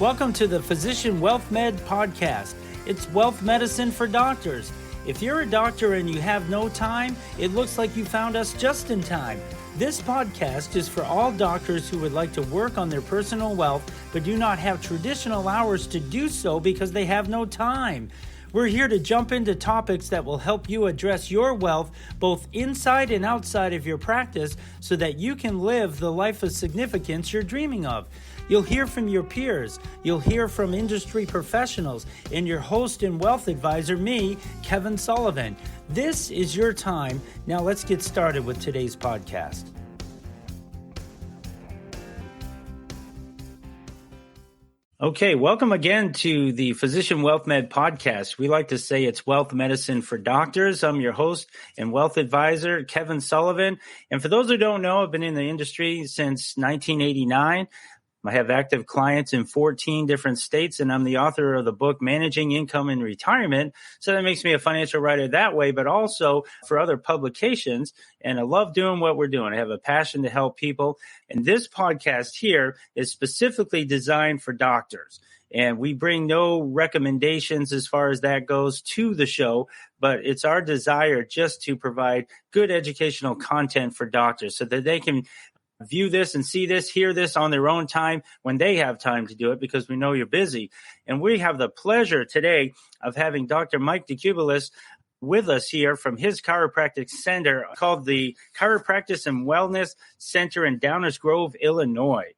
Welcome to the Physician Wealth Med podcast. It's wealth medicine for doctors. If you're a doctor and you have no time, it looks like you found us just in time. This podcast is for all doctors who would like to work on their personal wealth, but do not have traditional hours to do so because they have no time. We're here to jump into topics that will help you address your wealth both inside and outside of your practice so that you can live the life of significance you're dreaming of. You'll hear from your peers, you'll hear from industry professionals, and your host and wealth advisor, me, Kevin Sullivan. This is your time. Now let's get started with today's podcast. Okay, welcome again to the Physician Wealth Med podcast. We like to say it's wealth medicine for doctors. I'm your host and wealth advisor, Kevin Sullivan. And for those who don't know, I've been in the industry since 1989. I have active clients in 14 different states, and I'm the author of the book, Managing Income in Retirement. So that makes me a financial writer that way, but also for other publications. And I love doing what we're doing. I have a passion to help people. And this podcast here is specifically designed for doctors. And we bring no recommendations as far as that goes to the show, but it's our desire just to provide good educational content for doctors so that they can view this and see this, hear this on their own time when they have time to do it, because we know you're busy. And we have the pleasure today of having Dr. Mike DeCubellis with us here from his chiropractic center called the Chiropractic and Wellness Center in Downers Grove, Illinois.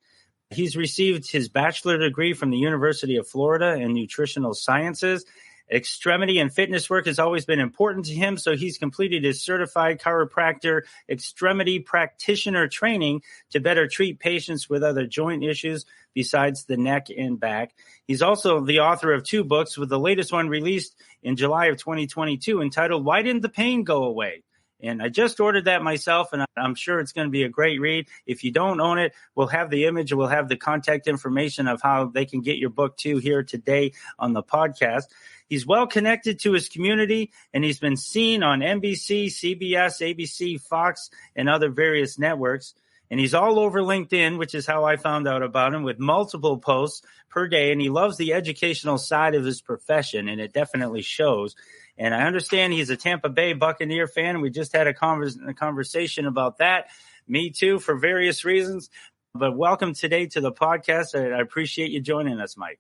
He's received his bachelor degree from the University of Florida in nutritional sciences. Extremity and fitness work has always been important to him, so he's completed his certified chiropractor extremity practitioner training to better treat patients with other joint issues besides the neck and back. He's also the author of 2 books, with the latest one released in July of 2022 entitled, Why Didn't the Pain Go Away? And I just ordered that myself, and I'm sure it's going to be a great read. If you don't own it, we'll have the image, we'll have the contact information of how they can get your book too here today on the podcast. He's well connected to his community, and he's been seen on NBC, CBS, ABC, Fox, and other various networks. And he's all over LinkedIn, which is how I found out about him, with multiple posts per day. And he loves the educational side of his profession, and it definitely shows. And I understand he's a Tampa Bay Buccaneer fan. We just had a conversation about that. Me too, for various reasons. But welcome today to the podcast. I appreciate you joining us, Mike.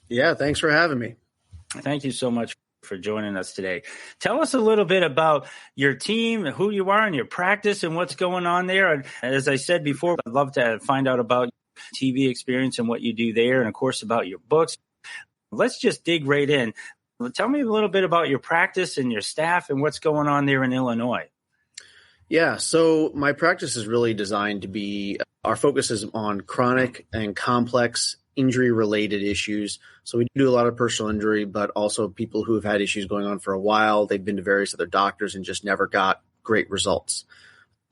Yeah, thanks for having me. Thank you so much for joining us today. Tell us a little bit about your team, who you are in your practice, and what's going on there. And as I said before, I'd love to find out about your TV experience and what you do there, and of course about your books. Let's just dig right in. Tell me a little bit about your practice and your staff and what's going on there in Illinois. Yeah, so my practice is really designed to be, our focus is on chronic and complex injury-related issues. So we do a lot of personal injury, but also people who have had issues going on for a while. They've been to various other doctors and just never got great results.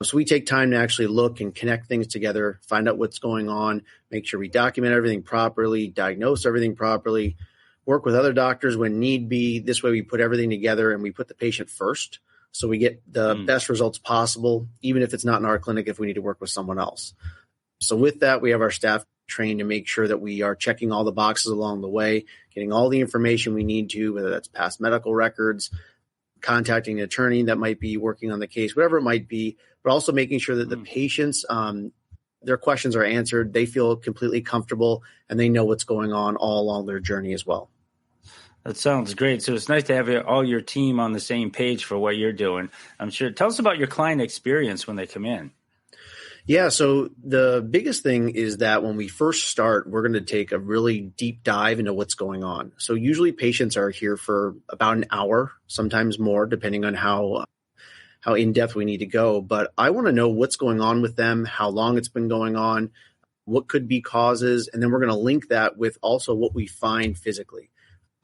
So we take time to actually look and connect things together, find out what's going on, make sure we document everything properly, diagnose everything properly, work with other doctors when need be. This way we put everything together and we put the patient first, so we get the best results possible, even if it's not in our clinic, if we need to work with someone else. So with that, we have our staff trained to make sure that we are checking all the boxes along the way, getting all the information we need to, whether that's past medical records, contacting an attorney that might be working on the case, whatever it might be, but also making sure that the patients, their questions are answered, they feel completely comfortable, and they know what's going on all along their journey as well. That sounds great. So it's nice to have all your team on the same page for what you're doing. I'm sure. Tell us about your client experience when they come in. Yeah, so the biggest thing is that when we first start, we're going to take a really deep dive into what's going on. So usually patients are here for about an hour, sometimes more, depending on how in-depth we need to go. But I want to know what's going on with them, how long it's been going on, what could be causes, and then we're going to link that with also what we find physically.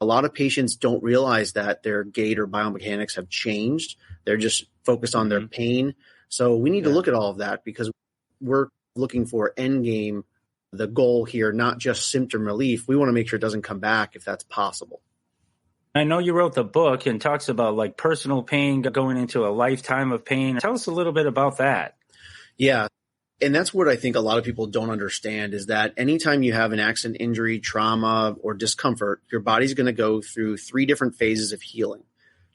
A lot of patients don't realize that their gait or biomechanics have changed. They're just focused on their pain. So we need to look at all of that, because we're looking for end game, the goal here, not just symptom relief. We want to make sure it doesn't come back if that's possible. I know you wrote the book and talks about like personal pain going into a lifetime of pain. Tell us a little bit about that. Yeah. And that's what I think a lot of people don't understand is that anytime you have an accident, injury, trauma, or discomfort, your body's going to go through 3 different phases of healing.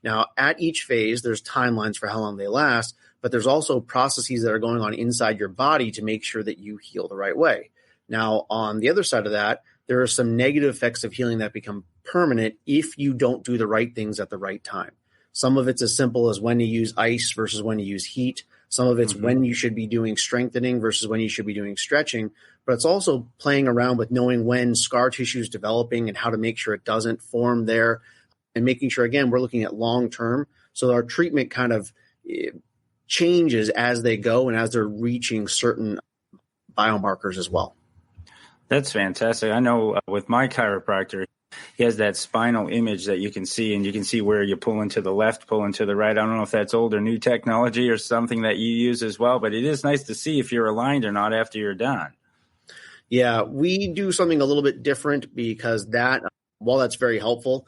Now, at each phase, there's timelines for how long they last, but there's also processes that are going on inside your body to make sure that you heal the right way. Now, on the other side of that, there are some negative effects of healing that become permanent if you don't do the right things at the right time. Some of it's as simple as when you use ice versus when you use heat. Some of it's when you should be doing strengthening versus when you should be doing stretching. But it's also playing around with knowing when scar tissue is developing and how to make sure it doesn't form there, and making sure, again, we're looking at long term. So our treatment kind of changes as they go and as they're reaching certain biomarkers as well. That's fantastic. I know with my chiropractor, he has that spinal image that you can see, and you can see where you're pulling to the left, pulling to the right. I don't know if that's old or new technology or something that you use as well, but it is nice to see if you're aligned or not after you're done. Yeah, we do something a little bit different because that, while that's very helpful,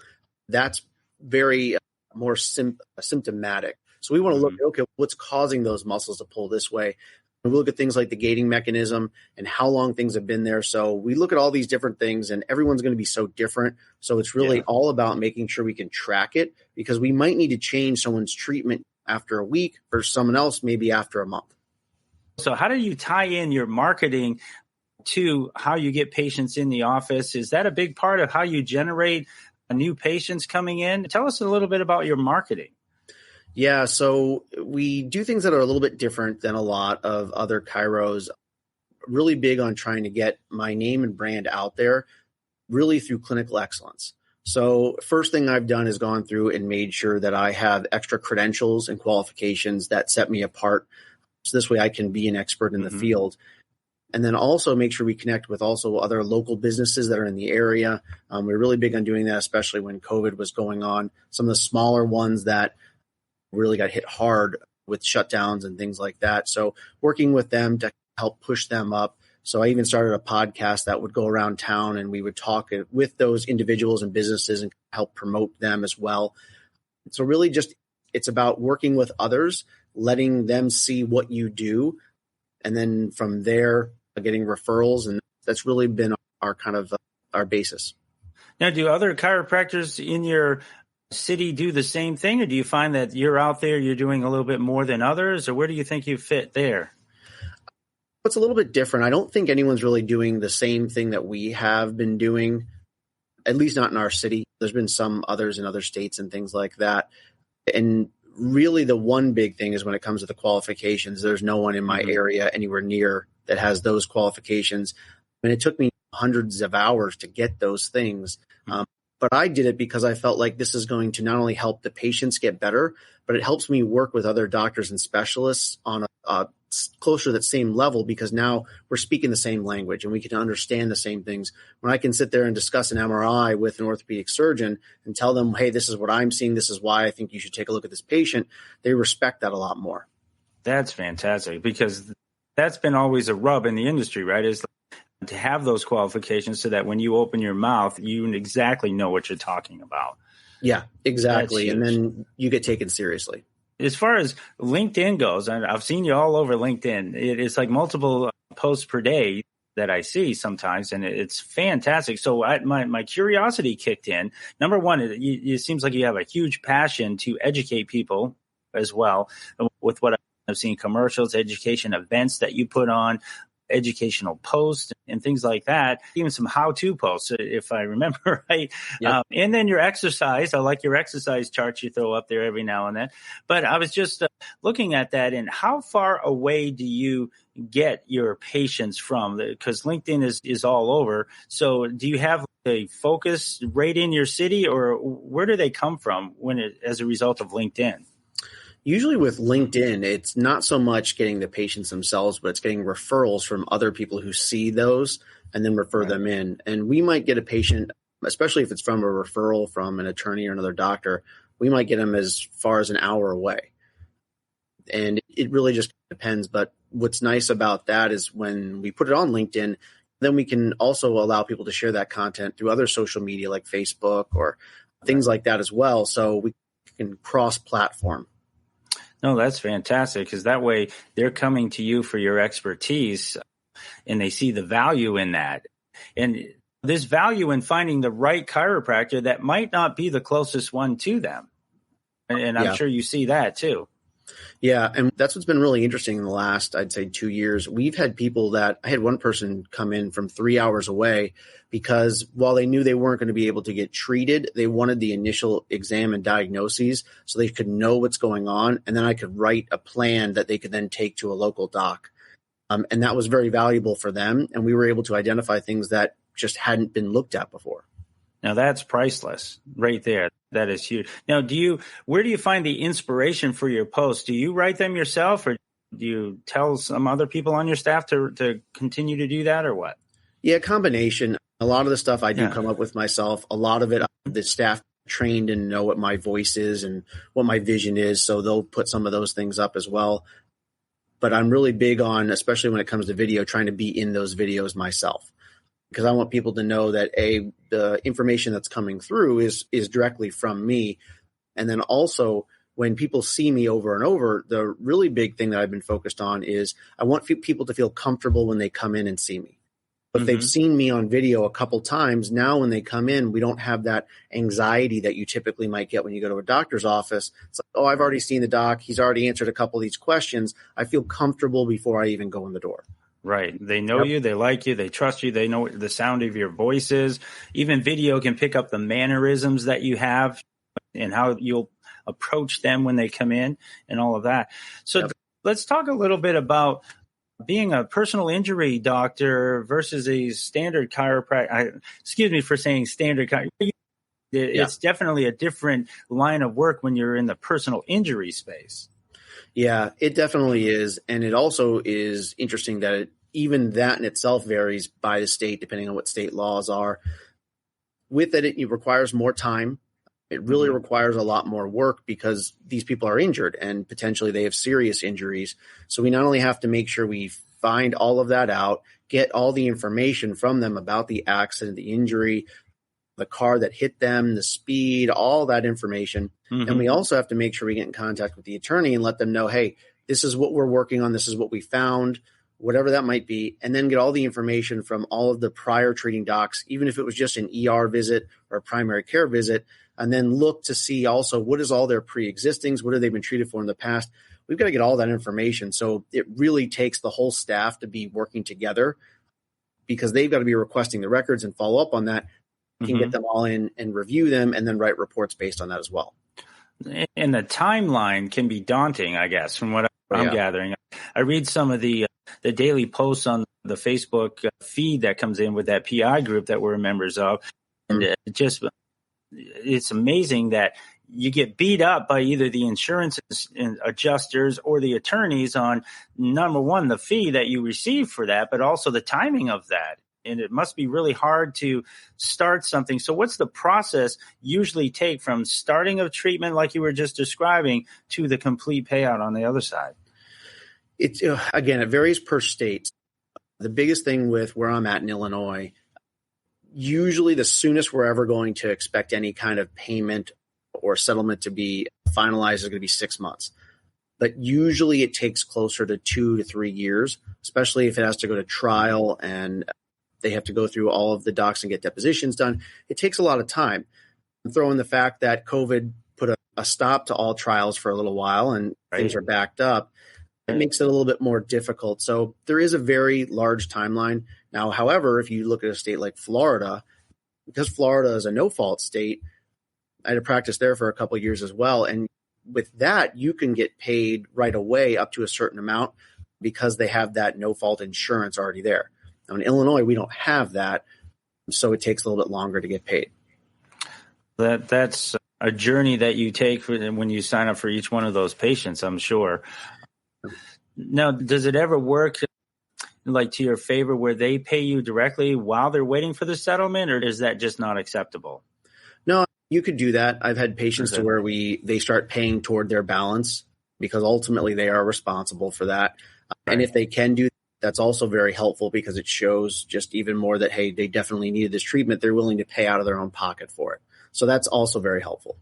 that's very more symptomatic. So we want to look at, okay, what's causing those muscles to pull this way? We look at things like the gating mechanism and how long things have been there. So we look at all these different things, and everyone's going to be so different. So it's really all about making sure we can track it, because we might need to change someone's treatment after a week versus someone else maybe after a month. So how do you tie in your marketing to how you get patients in the office? Is that a big part of how you generate new patients coming in? Tell us a little bit about your marketing. Yeah, so we do things that are a little bit different than a lot of other chiros. Really big on trying to get my name and brand out there, really through clinical excellence. So first thing I've done is gone through and made sure that I have extra credentials and qualifications that set me apart. So this way I can be an expert in the field. And then also make sure we connect with also other local businesses that are in the area. We're really big on doing that, especially when COVID was going on. Some of the smaller ones that really got hit hard with shutdowns and things like that. So working with them to help push them up. So I even started a podcast that would go around town, and we would talk with those individuals and businesses and help promote them as well. So really just, it's about working with others, letting them see what you do, and then from there getting referrals. And that's really been our kind of our basis. Now, do other chiropractors in your city do the same thing, or do you find that you're out there, you're doing a little bit more than others, or where do you think you fit there? It's a little bit different. I don't think anyone's really doing the same thing that we have been doing, at least not in our city. There's been some others in other states and things like that. And really the one big thing is when it comes to the qualifications, there's no one in my area anywhere near that has those qualifications. And it took me hundreds of hours to get those things. But I did it because I felt like this is going to not only help the patients get better, but it helps me work with other doctors and specialists on a closer to that same level, because now we're speaking the same language and we can understand the same things. When I can sit there and discuss an MRI with an orthopedic surgeon and tell them, hey, this is what I'm seeing, this is why I think you should take a look at this patient, they respect that a lot more. That's fantastic, because that's been always a rub in the industry, right? Is to have those qualifications so that when you open your mouth, you exactly know what you're talking about. Yeah, exactly. And then you get taken seriously. As far as LinkedIn goes, I've seen you all over LinkedIn. It's like multiple posts per day that I see sometimes, and it's fantastic. So my curiosity kicked in. Number one, it seems like you have a huge passion to educate people as well with what I've seen, commercials, education events that you put on, educational posts and things like that, even some how-to posts, if I remember right. Yep. And then your exercise. I like your exercise charts you throw up there every now and then. But I was just looking at that, and how far away do you get your patients from? Because LinkedIn is all over. So do you have a focus right in your city, or where do they come from as a result of LinkedIn? Usually with LinkedIn, it's not so much getting the patients themselves, but it's getting referrals from other people who see those and then refer them in. And we might get a patient, especially if it's from a referral from an attorney or another doctor, we might get them as far as an hour away. And it really just depends. But what's nice about that is when we put it on LinkedIn, then we can also allow people to share that content through other social media like Facebook or things like that as well. So we can cross-platform. No, that's fantastic, because that way they're coming to you for your expertise and they see the value in that. And there's value in finding the right chiropractor that might not be the closest one to them. And I'm sure you see that too. Yeah. And that's what's been really interesting in the last, I'd say 2 years. We've had people that I had one person come in from 3 hours away because while they knew they weren't going to be able to get treated, they wanted the initial exam and diagnoses so they could know what's going on. And then I could write a plan that they could then take to a local doc. And that was very valuable for them. And we were able to identify things that just hadn't been looked at before. Now that's priceless right there. That is huge. Now, where do you find the inspiration for your posts? Do you write them yourself, or do you tell some other people on your staff to continue to do that, or what? Yeah, combination. A lot of the stuff I do come up with myself. A lot of it, the staff trained and know what my voice is and what my vision is. So they'll put some of those things up as well. But I'm really big on, especially when it comes to video, trying to be in those videos myself. Because I want people to know that the information that's coming through is directly from me. And then also when people see me over and over, the really big thing that I've been focused on is I want people to feel comfortable when they come in and see me. If they've seen me on video a couple times, now when they come in, we don't have that anxiety that you typically might get when you go to a doctor's office. It's like, oh, I've already seen the doc. He's already answered a couple of these questions. I feel comfortable before I even go in the door. Right. They know you, they like you, they trust you, they know what the sound of your voice is. Even video can pick up the mannerisms that you have and how you'll approach them when they come in and all of that. So let's talk a little bit about being a personal injury doctor versus a standard chiropractor. Excuse me for saying standard chiropractor. It's definitely a different line of work when you're in the personal injury space. Yeah, it definitely is. And it also is interesting that even that in itself varies by the state, depending on what state laws are. With it, it requires more time. It really requires a lot more work because these people are injured and potentially they have serious injuries. So we not only have to make sure we find all of that out, get all the information from them about the accident, the injury, the car that hit them, the speed, all that information. And we also have to make sure we get in contact with the attorney and let them know, hey, this is what we're working on. This is what we found, whatever that might be. And then get all the information from all of the prior treating docs, even if it was just an ER visit or a primary care visit, and then look to see also what is all their pre-existings, what have they been treated for in the past. We've got to get all that information. So it really takes the whole staff to be working together because they've got to be requesting the records and follow up on that. We can get them all in and review them and then write reports based on that as well. And the timeline can be daunting, I guess, from what I'm gathering. I read some of the daily posts on the Facebook feed that comes in with that PI group that we're members of. And it's amazing that you get beat up by either the insurance adjusters or the attorneys on, number one, the fee that you receive for that, but also the timing of that. And it must be really hard to start something. So what's the process usually take from starting of treatment, like you were just describing, to the complete payout on the other side? It's again, it varies per state. The biggest thing with where I'm at in Illinois, usually the soonest we're ever going to expect any kind of payment or settlement to be finalized is going to be 6 months. But usually it takes closer to 2 to 3 years, especially if it has to go to trial and they have to go through all of the docs and get depositions done. It takes a lot of time. Throw in the fact that COVID put a stop to all trials for a little while and things are backed up. It makes it a little bit more difficult. So there is a very large timeline. Now, however, if you look at a state like Florida, because Florida is a no-fault state, I had to practice there for a couple of years as well. And with that, you can get paid right away up to a certain amount because they have that no-fault insurance already there. Now, in Illinois, we don't have that, so it takes a little bit longer to get paid. That's a journey that you take when you sign up for each one of those patients, I'm sure. Now, does it ever work like to your favor where they pay you directly while they're waiting for the settlement, or is that just not acceptable? No, you could do that. I've had patients to where they start paying toward their balance because ultimately they are responsible for that. And if they can do that, that's also very helpful because it shows just even more that, hey, they definitely needed this treatment. They're willing to pay out of their own pocket for it. So that's also very helpful.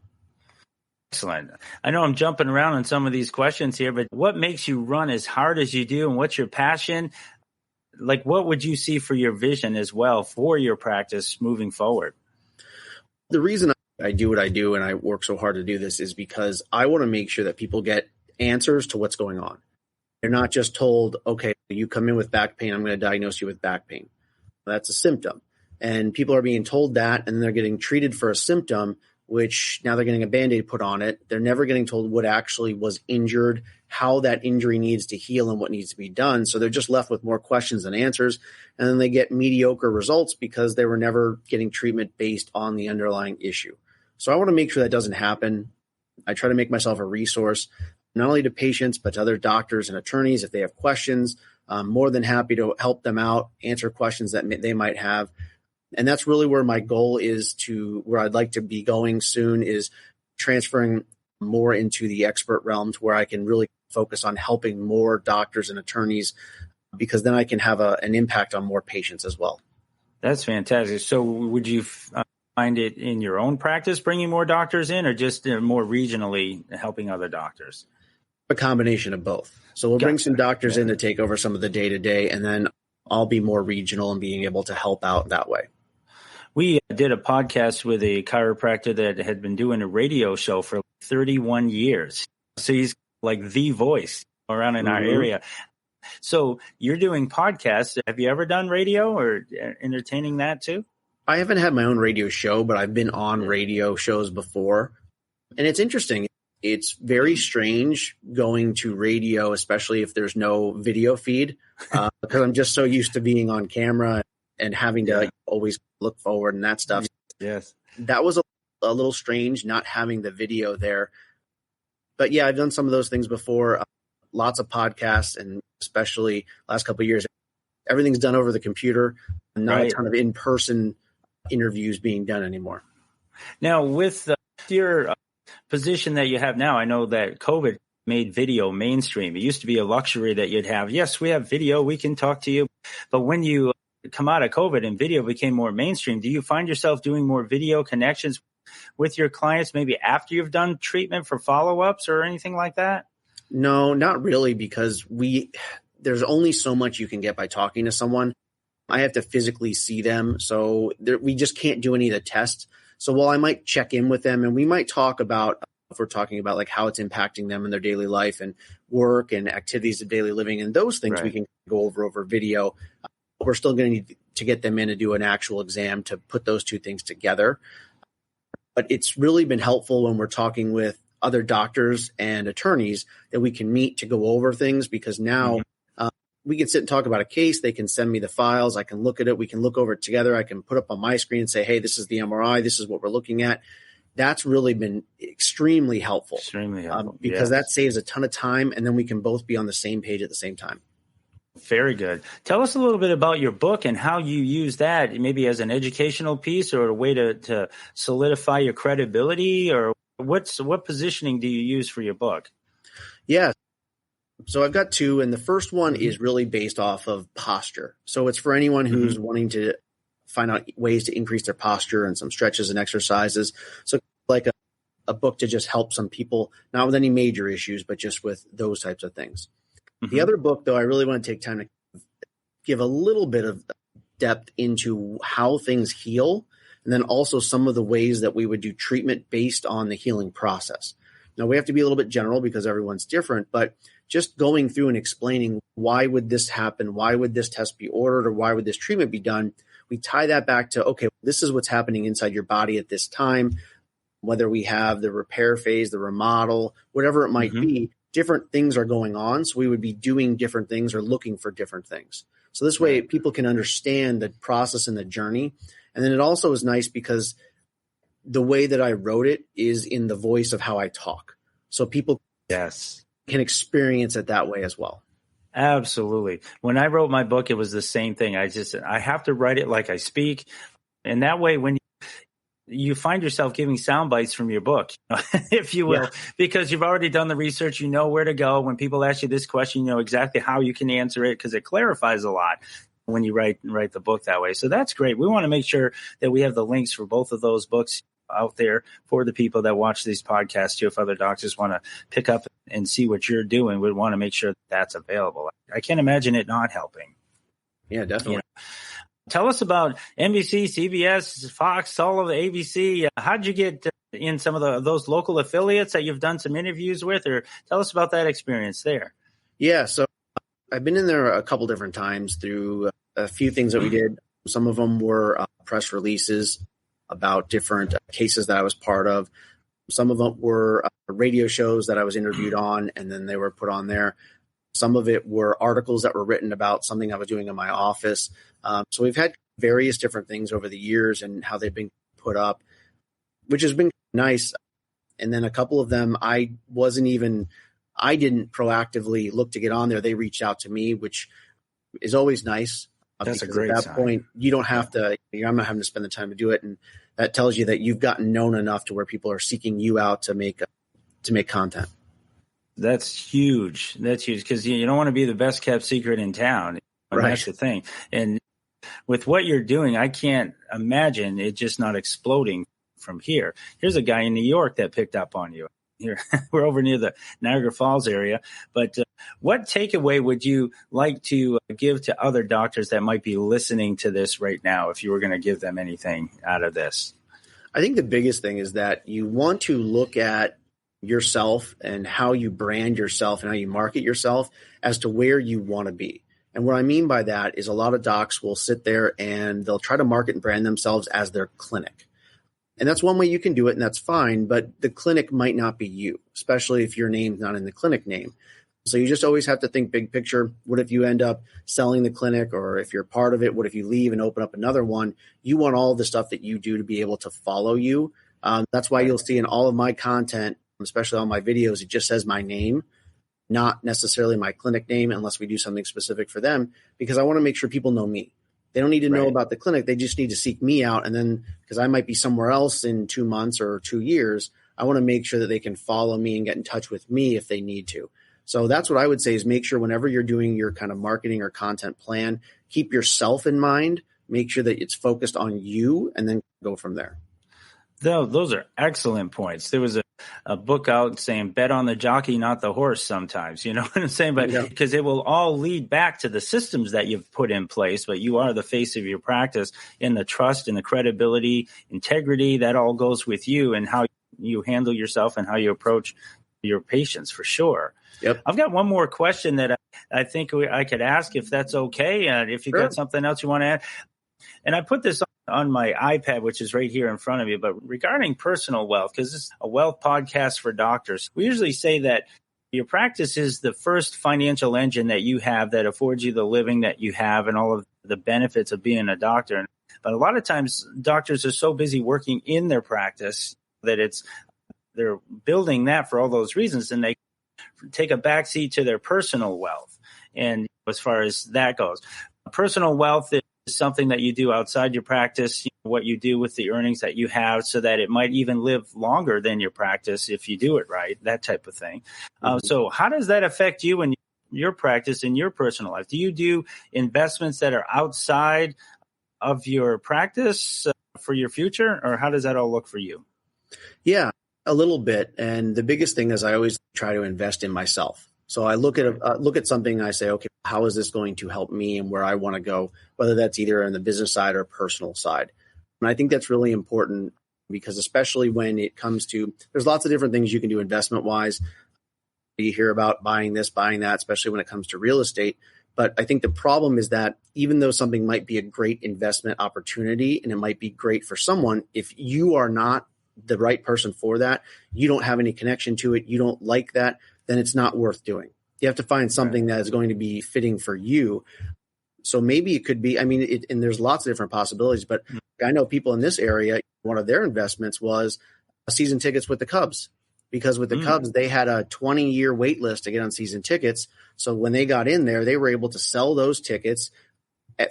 Excellent. I know I'm jumping around on some of these questions here, but what makes you run as hard as you do, and what's your passion? Like, what would you see for your vision as well for your practice moving forward? The reason I do what I do and I work so hard to do this is because I want to make sure that people get answers to what's going on. They're not just told, okay, you come in with back pain, I'm going to diagnose you with back pain. That's a symptom. And people are being told that, and they're getting treated for a symptom, which now they're getting a Band-Aid put on it. They're never getting told what actually was injured, how that injury needs to heal, and what needs to be done. So they're just left with more questions than answers. And then they get mediocre results because they were never getting treatment based on the underlying issue. So I want to make sure that doesn't happen. I try to make myself a resource, not only to patients, but to other doctors and attorneys. If they have questions, I'm more than happy to help them out, answer questions that they might have. And that's really where my goal is, to where I'd like to be going soon, is transferring more into the expert realm, to where I can really focus on helping more doctors and attorneys, because then I can have an impact on more patients as well. That's fantastic. So would you find it in your own practice bringing more doctors in, or just more regionally helping other doctors? A combination of both. So we'll bring some doctors in to take over some of the day-to-day, and then I'll be more regional and being able to help out that way. We did a podcast with a chiropractor that had been doing a radio show for 31 years. So he's like the voice around in our area. So you're doing podcasts. Have you ever done radio or entertaining that too? I haven't had my own radio show, but I've been on radio shows before. And it's interesting. It's very strange going to radio, especially if there's no video feed, because I'm just so used to being on camera and having to always look forward and that stuff. Yes. That was a little strange not having the video there. But yeah, I've done some of those things before. Lots of podcasts, and especially last couple of years, everything's done over the computer. Not a ton of in-person interviews being done anymore. Now, with your position that you have now, I know that COVID made video mainstream. It used to be a luxury that you'd have. Yes, we have video. We can talk to you. But when you come out of COVID and video became more mainstream, do you find yourself doing more video connections with your clients, maybe after you've done treatment for follow-ups or anything like that? No, not really, because there's only so much you can get by talking to someone. I have to physically see them, so we just can't do any of the tests. So while I might check in with them, and we might talk about, if we're talking about like how it's impacting them in their daily life and work and activities of daily living and those things, we can go over video. We're still going to need to get them in to do an actual exam to put those two things together. But it's really been helpful when we're talking with other doctors and attorneys that we can meet to go over things, because now we can sit and talk about a case. They can send me the files. I can look at it. We can look over it together. I can put up on my screen and say, hey, this is the MRI. This is what we're looking at. That's really been extremely helpful. Because that saves a ton of time, and then we can both be on the same page at the same time. Very good. Tell us a little bit about your book and how you use that, maybe as an educational piece or a way to solidify your credibility, or what positioning do you use for your book? Yeah. So I've got two, and the first one is really based off of posture. So it's for anyone who's wanting to find out ways to increase their posture and some stretches and exercises. So like a book to just help some people, not with any major issues, but just with those types of things. The other book, though, I really want to take time to give a little bit of depth into how things heal, and then also some of the ways that we would do treatment based on the healing process. Now, we have to be a little bit general because everyone's different, but just going through and explaining why would this happen, why would this test be ordered, or why would this treatment be done, we tie that back to, okay, this is what's happening inside your body at this time, whether we have the repair phase, the remodel, whatever it might be. Different things are going on, so we would be doing different things or looking for different things. So this way people can understand the process and the journey. And then it also is nice because the way that I wrote it is in the voice of how I talk. So people can experience it that way as well. Absolutely. When I wrote my book, it was the same thing. I have to write it like I speak. And that way, when you find yourself giving sound bites from your book, if you will, because you've already done the research, you know where to go. When people ask you this question, you know exactly how you can answer it, because it clarifies a lot when you write the book that way. So that's great. We want to make sure that we have the links for both of those books out there for the people that watch these podcasts too. If other doctors want to pick up and see what you're doing, we want to make sure that's available. I can't imagine it not helping. Yeah, definitely. Tell us about NBC, CBS, Fox, all of the ABC. How'd you get in some of those local affiliates that you've done some interviews with, or tell us about that experience there? Yeah, so I've been in there a couple different times through a few things that we did. Some of them were press releases about different cases that I was part of. Some of them were radio shows that I was interviewed on, and then they were put on there. Some of it were articles that were written about something I was doing in my office. So we've had various different things over the years and how they've been put up, which has been nice. And then a couple of them, I didn't proactively look to get on there. They reached out to me, which is always nice. That's a great at that sign. point, you don't have to, I'm not having to spend the time to do it. And that tells you that you've gotten known enough to where people are seeking you out to make content. That's huge. That's huge because you don't want to be the best kept secret in town. Right. That's the thing. And with what you're doing, I can't imagine it just not exploding from here. Here's a guy in New York that picked up on you. Here, we're over near the Niagara Falls area. But what takeaway would you like to give to other doctors that might be listening to this right now if you were going to give them anything out of this? I think the biggest thing is that you want to look at yourself and how you brand yourself and how you market yourself as to where you want to be. And what I mean by that is a lot of docs will sit there and they'll try to market and brand themselves as their clinic. And that's one way you can do it, and that's fine, but the clinic might not be you, especially if your name's not in the clinic name. So you just always have to think big picture. What if you end up selling the clinic, or if you're part of it, what if you leave and open up another one? You want all the stuff that you do to be able to follow you. That's why you'll see in all of my content, especially on my videos, it just says my name, not necessarily my clinic name unless we do something specific for them, because I want to make sure people know me. They don't need to know about the clinic. They just need to seek me out. And then because I might be somewhere else in 2 months or 2 years, I want to make sure that they can follow me and get in touch with me if they need to. So that's what I would say is make sure whenever you're doing your kind of marketing or content plan, keep yourself in mind, make sure that it's focused on you, and then go from there. Those are excellent points. There was a book out saying bet on the jockey, not the horse sometimes, you know what I'm saying? But because it will all lead back to the systems that you've put in place, but you are the face of your practice, and the trust and the credibility, integrity, that all goes with you and how you handle yourself and how you approach your patients for sure. Yep. I've got one more question that I think I could ask if that's okay. If you've got something else you want to add. And I put this on my iPad, which is right here in front of you, but regarding personal wealth, because this is a wealth podcast for doctors, we usually say that your practice is the first financial engine that you have that affords you the living that you have and all of the benefits of being a doctor. But a lot of times doctors are so busy working in their practice that they're building that for all those reasons, and they take a backseat to their personal wealth. And as far as that goes, personal wealth is something that you do outside your practice, what you do with the earnings that you have so that it might even live longer than your practice if you do it right, that type of thing. So how does that affect you and your practice in your personal life? Do you do investments that are outside of your practice for your future, or how does that all look for you? Yeah, a little bit. And the biggest thing is I always try to invest in myself. So I look at something and I say, okay, how is this going to help me and where I want to go, whether that's either on the business side or personal side. And I think that's really important because especially when it comes to, there's lots of different things you can do investment wise. You hear about buying this, buying that, especially when it comes to real estate. But I think the problem is that even though something might be a great investment opportunity and it might be great for someone, if you are not the right person for that, you don't have any connection to it, you don't like that, then it's not worth doing. You have to find something that is going to be fitting for you. So maybe it could be, and there's lots of different possibilities, but I know people in this area, one of their investments was season tickets with the Cubs, because with the Cubs, they had a 20-year wait list to get on season tickets. So when they got in there, they were able to sell those tickets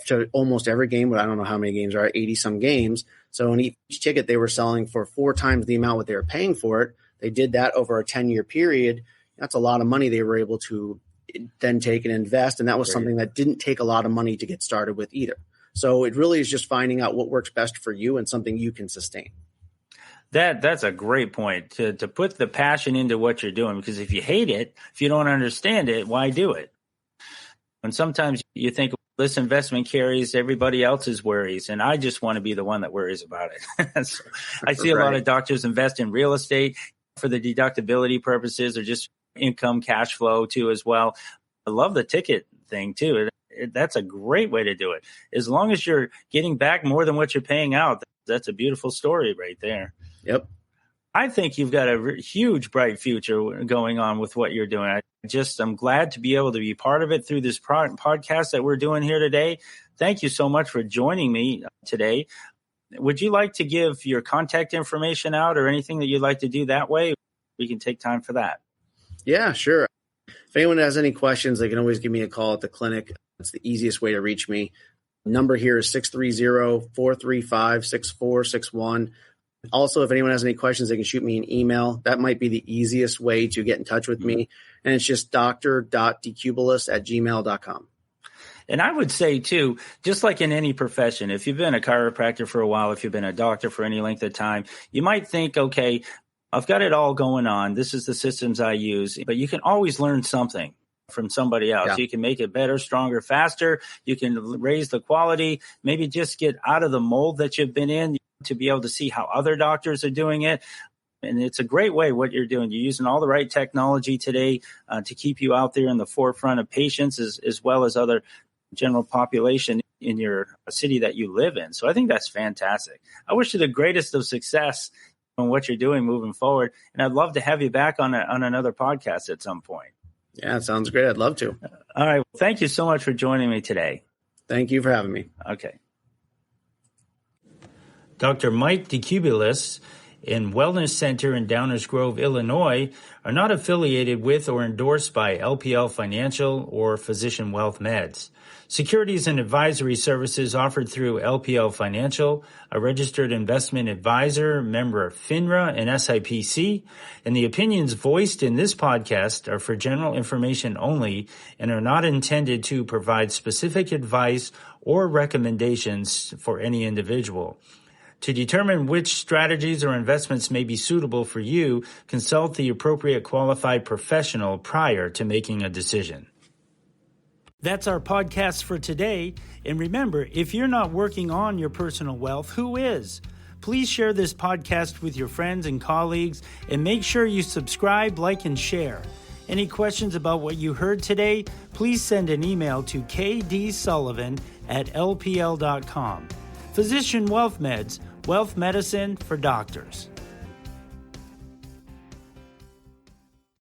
to almost every game, but I don't know how many games are, 80 some games. So in each ticket, they were selling for 4 times the amount what they were paying for it. They did that over a 10-year period. That's a lot of money they were able to then take and invest. And that was something that didn't take a lot of money to get started with either. So it really is just finding out what works best for you and something you can sustain. That's a great point, to put the passion into what you're doing, because if you hate it, if you don't understand it, why do it? And sometimes you think, this investment carries everybody else's worries, and I just want to be the one that worries about it. So I see a lot of doctors invest in real estate for the deductibility purposes, or just income cash flow too as well. I love the ticket thing too. That's a great way to do it. As long as you're getting back more than what you're paying out, that's a beautiful story right there. Yep. I think you've got a huge, bright future going on with what you're doing. I'm glad to be able to be part of it through this podcast that we're doing here today. Thank you so much for joining me today. Would you like to give your contact information out, or anything that you'd like to do that way? We can take time for that. Yeah, sure. If anyone has any questions, they can always give me a call at the clinic. It's the easiest way to reach me. The number here is 630-435-6461. Also, if anyone has any questions, they can shoot me an email. That might be the easiest way to get in touch with me. And it's just dr.decubellis@gmail.com. And I would say, too, just like in any profession, if you've been a chiropractor for a while, if you've been a doctor for any length of time, you might think, okay, I've got it all going on. This is the systems I use. But you can always learn something from somebody else. Yeah. You can make it better, stronger, faster. You can raise the quality, maybe just get out of the mold that you've been in, to be able to see how other doctors are doing it. And it's a great way what you're doing. You're using all the right technology today to keep you out there in the forefront of patients, as well as other general population in your city that you live in. So I think that's fantastic. I wish you the greatest of success on what you're doing moving forward. And I'd love to have you back on another podcast at some point. Yeah, it sounds great. I'd love to. All right. Well, thank you so much for joining me today. Thank you for having me. Okay. Dr. Mike DeCubellis in Wellness Center in Downers Grove, Illinois, are not affiliated with or endorsed by LPL Financial or Physician Wealth Meds. Securities and advisory services offered through LPL Financial, a registered investment advisor, member of FINRA and SIPC, and the opinions voiced in this podcast are for general information only and are not intended to provide specific advice or recommendations for any individual. To determine which strategies or investments may be suitable for you, consult the appropriate qualified professional prior to making a decision. That's our podcast for today. And remember, if you're not working on your personal wealth, who is? Please share this podcast with your friends and colleagues, and make sure you subscribe, like, and share. Any questions about what you heard today, please send an email to kdsullivan@lpl.com. Physician Wealth Meds, wealth medicine for doctors.